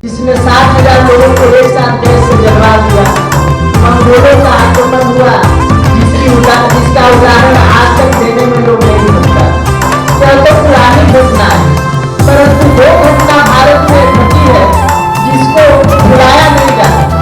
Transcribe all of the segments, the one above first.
जिसने 7,000 लोगों को एक साथ गैस से जलवा दिया। मंगोलों का आक्रमण हुआ, जिसका उदाहरण आज तक देने में लोग नहीं सकता। तो पुरानी घटना है, परंतु वो घटना भारत में घटी है जिसको भुलाया नहीं जा सकता।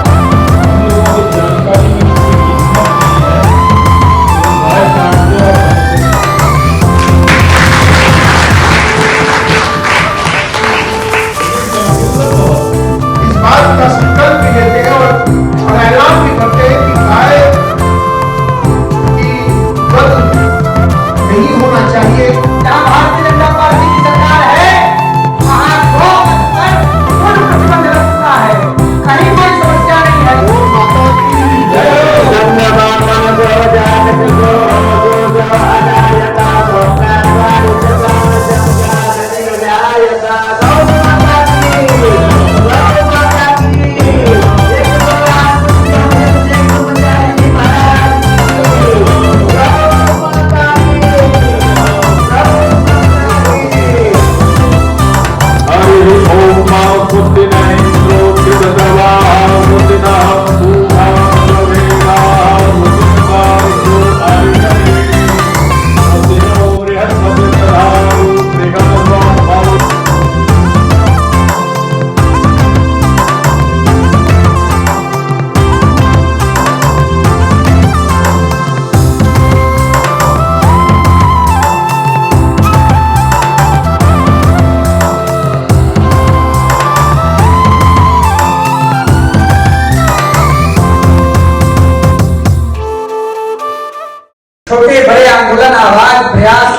छोटे बड़े आंदोलन आवाज प्रयास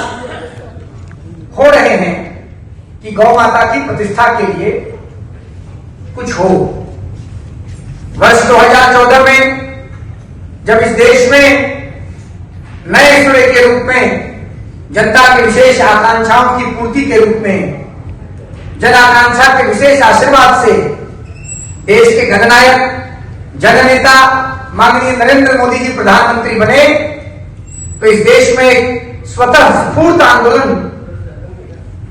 हो रहे हैं कि गौ माता की प्रतिष्ठा के लिए कुछ हो। वर्ष 2014 में जब इस देश में नए सूर्य के रूप में जनता के विशेष आकांक्षाओं की पूर्ति के रूप में जन आकांक्षा के विशेष आशीर्वाद से देश के गणनायक जननेता माननीय नरेंद्र मोदी जी प्रधानमंत्री बने, तो इस देश में एक स्वतः स्फूर्त आंदोलन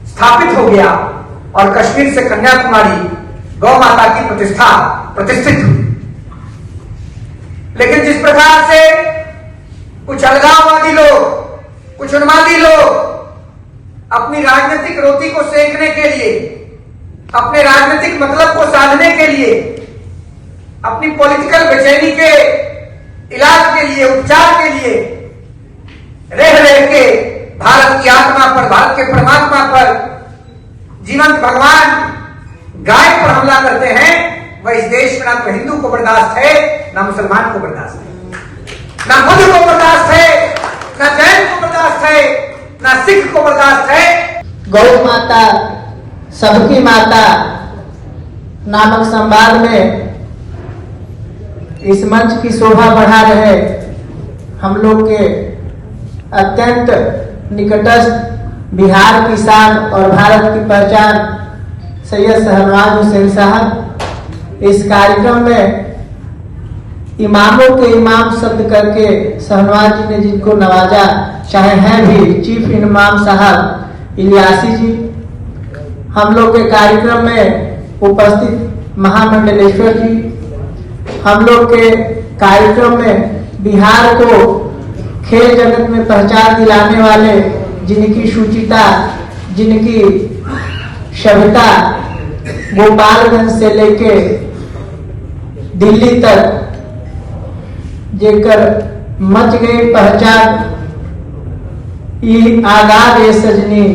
स्थापित हो गया और कश्मीर से कन्याकुमारी गौ माता की प्रतिष्ठा प्रतिष्ठित हुई। लेकिन जिस प्रकार से कुछ अलगाववादी लोग, कुछ उन्मादी लोग अपनी राजनीतिक रोटी को सेकने के लिए, अपने राजनीतिक मतलब को साधने के लिए, अपनी पॉलिटिकल बेचैनी के इलाज के लिए, उपचार के लिए रह रह के भारत की आत्मा पर, भारत के परमात्मा पर, जीवंत भगवान गाय पर हमला करते हैं, वह इस देश में ना तो हिंदू को बर्दाश्त है, ना मुसलमान को बर्दाश्त है, ना बुद्ध को बर्दाश्त है, ना जैन को बर्दाश्त है, ना सिख को बर्दाश्त है। गौ माता सबकी माता नामक संवाद में इस मंच की शोभा बढ़ा रहे हम लोग के अत्यंत निकटस्थ बिहार की शान और भारत की पहचान सैयद शहनवाज हुसैन साहब इस कार्यक्रम में इमामों के इमाम शब्द करके शहनवाज जी ने जिनको नवाजा, चाहे हैं भी चीफ इमाम साहब इलियासी जी, हम लोग के कार्यक्रम में उपस्थित महामंडलेश्वर जी, हम लोग के कार्यक्रम में बिहार को खेल जगत में पहचान दिलाने वाले, जिनकी शुचिता, जिनकी सभ्यता गोपालगंज से लेके दिल्ली तक जेकर मच गई पहचान, ये आगाज ये सजनी,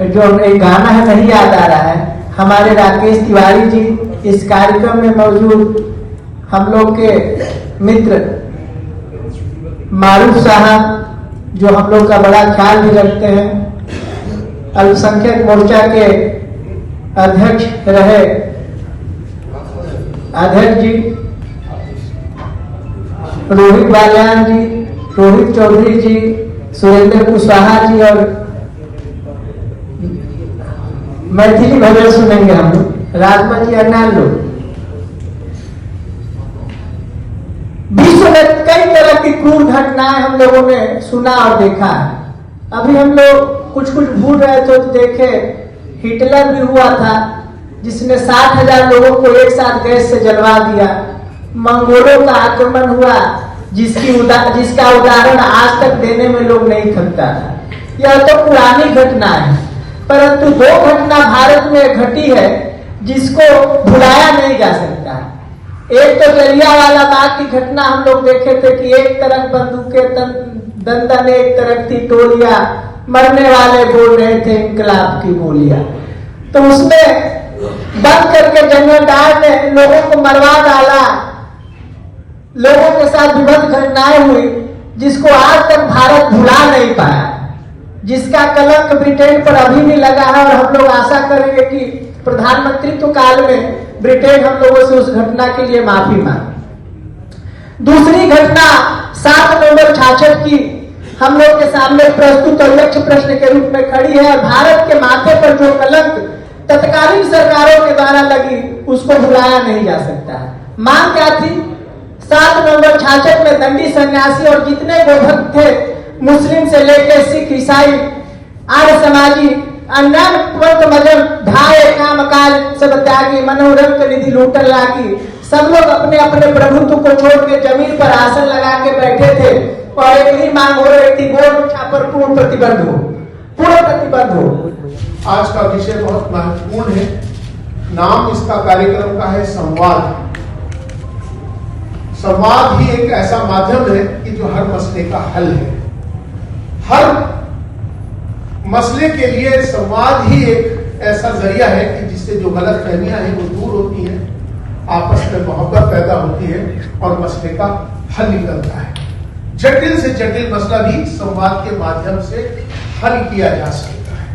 जो एक गाना है नहीं याद आ रहा है, हमारे राकेश तिवारी जी इस कार्यक्रम में मौजूद, हम लोग के मित्र मारूफ साहब जो हम लोग का बड़ा ख्याल भी रखते हैं, अल्पसंख्यक मोर्चा के अध्यक्ष रहे अध्यक्ष जी रोहित बालियान जी, रोहित चौधरी जी, सुरेंद्र कुशवाहा जी, और मैथिली भजन सुनेंगे हम लोग, राजमा जी, अन्ना लोग। विश्व में कई तरह की क्रूर घटनाएं हम लोगों ने सुना और देखा है। अभी हम लोग कुछ भूल रहे थे तो देखे हिटलर भी हुआ था, जिसने 60,000 लोगों को एक साथ गैस से जलवा दिया। मंगोलों का आक्रमण हुआ, जिसका उदाहरण आज तक देने में लोग नहीं थकता था। यह तो पुरानी घटना है, परंतु दो घटना भारत में घटी है जिसको भुलाया नहीं जा सकता। एक तो जलियांवाला बाग की घटना हम लोग देखे थे कि एक तरफ बंदूकें दंदन, एक तरफ थी टोलियां, मरने वाले बोल रहे थे इंकलाब की गोलियां। तो उसमें बंद करके जनरल डायर ने लोगों को मरवा डाला, लोगों के साथ विभत्स घटनाएं हुई जिसको आज तक भारत भुला नहीं पाया, जिसका कलंक ब्रिटेन पर अभी भी लगा है। और हम लोग आशा करेंगे कि प्रधानमंत्रित्व काल में ब्रिटेन हम लोगों से उस घटना के लिए माफी मांगे। दूसरी घटना 7 नवंबर 66 की हम लोग के सामने प्रस्तुत और लक्ष्य प्रश्न के रूप में खड़ी है। और भारत के माथे पर जो कलंक तत्कालीन सरकारों के द्वारा लगी उसको भुलाया नहीं जा सकता है। मांग क्या थी? 7 नवंबर 66 में दंडी सन्यासी और जितने गोभक्त थे, मुस्लिम से लेकर सिख, ईसाई, आर्य समाजी, अन्यान पंथ मजहब, धाय काम काज सब त्यागी, मनोरंग निधि लूटन लागी, सब लोग अपने अपने प्रभुत्व को छोड़ के जमीन पर आसन लगा के बैठे थे और एक ही मांग हो रही थी, गोल उठा पर पूर्ण प्रतिबंध हो, पूर्ण प्रतिबंध हो। आज का विषय बहुत महत्वपूर्ण है। नाम इसका कार्यक्रम का है संवाद। संवाद ही एक ऐसा माध्यम है कि जो हर मसले का हल है। हर मसले के लिए संवाद ही एक ऐसा जरिया है कि जिससे जो गलत फहमियां हैं वो दूर होती हैं, आपस में मोहब्बत पैदा होती है और मसले का हल निकलता है। जटिल से जटिल मसला भी संवाद के माध्यम से हल किया जा सकता है।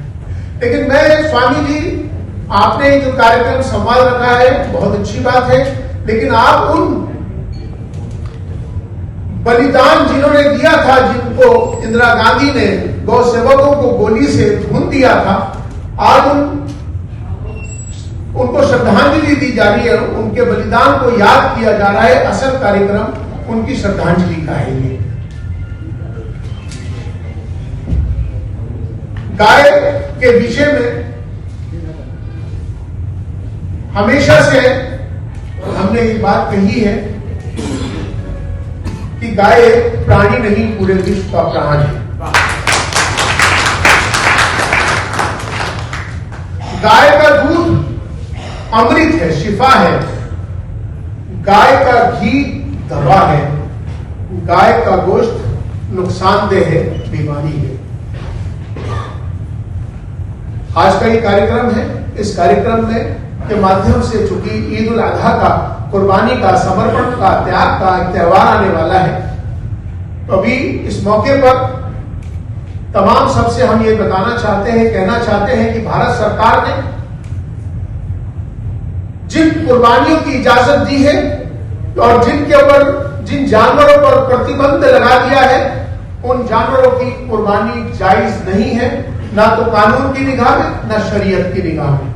लेकिन मैं स्वामी जी, आपने जो कार्यक्रम संवाद रखा है बहुत अच्छी बात है, लेकिन आप उन बलिदान जिन्होंने दिया था, जिनको इंदिरा गांधी ने गौ सेवकों को गोली से भून दिया था, आज उनको श्रद्धांजलि दी जा रही है, उनके बलिदान को याद किया जा रहा है। असल कार्यक्रम उनकी श्रद्धांजलि का है। ये गाय के विषय में हमेशा से हमने ये बात कही है कि गाय एक प्राणी नहीं, पूरे विश्व का प्राण है। गाय का दूध अमृत है, शिफा है। गाय का घी दवा है। गाय का गोश्त नुकसानदेह है, बीमारी है। आज का ये कार्यक्रम है। इस कार्यक्रम में के माध्यम से चूंकि ईद उल अजहा का, कुर्बानी का, समर्पण का, त्याग का एक त्यौहार आने वाला है, तो अभी इस मौके पर तमाम सबसे हम ये बताना चाहते हैं, कहना चाहते हैं कि भारत सरकार ने जिन कुर्बानियों की इजाजत दी है और जिनके ऊपर, जिन जानवरों पर प्रतिबंध लगा दिया है, उन जानवरों की कुर्बानी जायज नहीं है, ना तो कानून की निगाह में, ना शरीयत की निगाह में।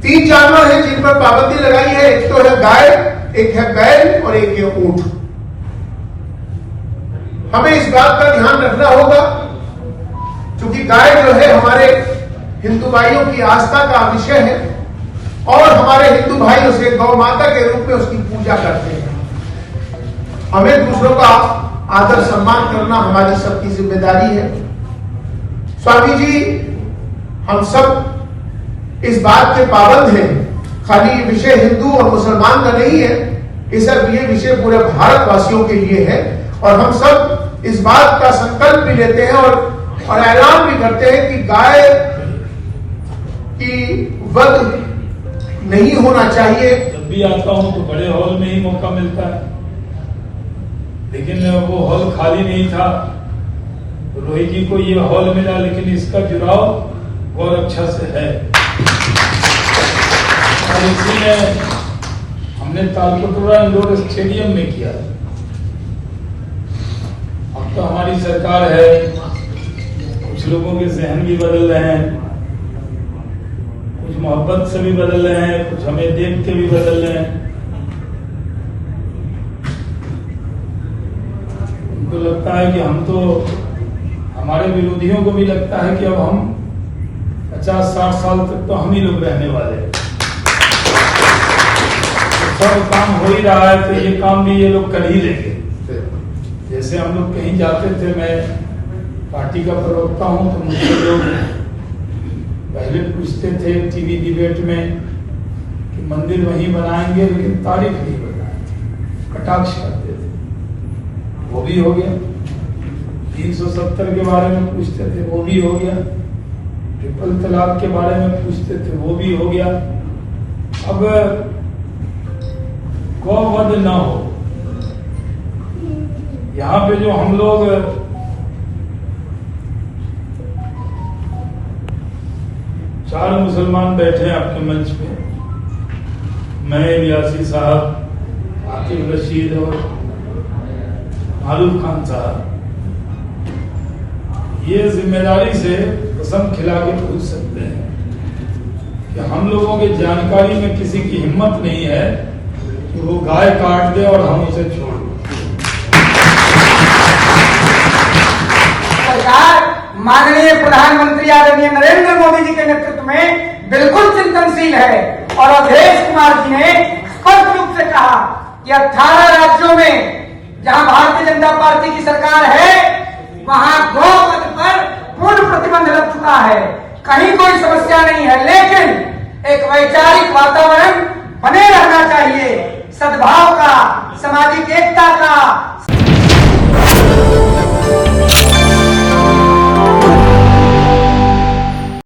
3 जानवर हैं जिन पर पाबंदी लगाई है। एक तो है गाय, एक है बैल और एक है ऊंट। हमें इस बात का ध्यान रखना होगा, क्योंकि गाय जो है हमारे हिंदू भाइयों की आस्था का विषय है और हमारे हिंदू भाई उसे गौ माता के रूप में उसकी पूजा करते हैं। हमें दूसरों का आदर सम्मान करना हमारी सबकी जिम्मेदारी है। स्वामी जी, हम सब इस बात के पाबंद हैं। खाली ये विषय हिंदू और मुसलमान का नहीं है, ये विषय पूरे भारतवासियों के लिए है और हम सब इस बात का संकल्प भी लेते हैं और ऐलान भी करते हैं कि गाय की वध नहीं होना चाहिए। जब भी आता हूं तो बड़े हॉल में ही मौका मिलता है, लेकिन वो हॉल खाली नहीं था। रोहित जी को ये हॉल मिला, लेकिन इसका जुड़ाव गौरक्षा से है और इसीलिए हमने तालकटोरा इंडोर स्टेडियम में किया। अब तो हमारी सरकार है, कुछ लोगों के जहन भी बदल रहे हैं, कुछ मोहब्बत से भी बदल रहे हैं, कुछ हमें देख के भी बदल रहे हैं। उनको लगता है कि हम तो, हमारे विरोधियों को भी लगता है कि अब हम 50-60 साल तक तो हम ही लोग रहने वाले हैं। तो सब काम हो ही रहा है, तो ये काम भी ये लोग कर ही लेंगे। जैसे हम लोग कहीं जाते थे, मैं पार्टी का प्रवक्ता हूं, तो मुझे लोग पहले पूछते थे टीवी डिबेट में कि मंदिर वहीं बनाएंगे, लेकिन तारीख नहीं बताएंगे, कटाक्ष करते थे। वो भी हो गया। 370 के बारे में पूछते थे, वो भी हो गया। ट्रिपल तलाक के बारे में पूछते थे, वो भी हो गया। अब गौवध न हो, यहाँ पे जो हम लोग 4 मुसलमान बैठे हैं अपने मंच पे, मैं, यासी साहब, आतिफ रशीद और मारूफ खान साहब, ये जिम्मेदारी से कसम खिला के पूछ सकते हैं कि हम लोगों की जानकारी में किसी की हिम्मत नहीं है कि वो गाय काट दे और हम उसे छोड़ दें। सरकार माननीय प्रधानमंत्री आदरणीय नरेंद्र मोदी जी के नेतृत्व में बिल्कुल चिंतनशील है और अवधेश कुमार जी ने स्पष्ट रूप से कहा कि 18 राज्यों में जहां भारतीय जनता पार्टी की सरकार है, वहां गौवध पर पूर्ण प्रतिबंध लग चुका है, कहीं कोई समस्या नहीं है। लेकिन एक वैचारिक वातावरण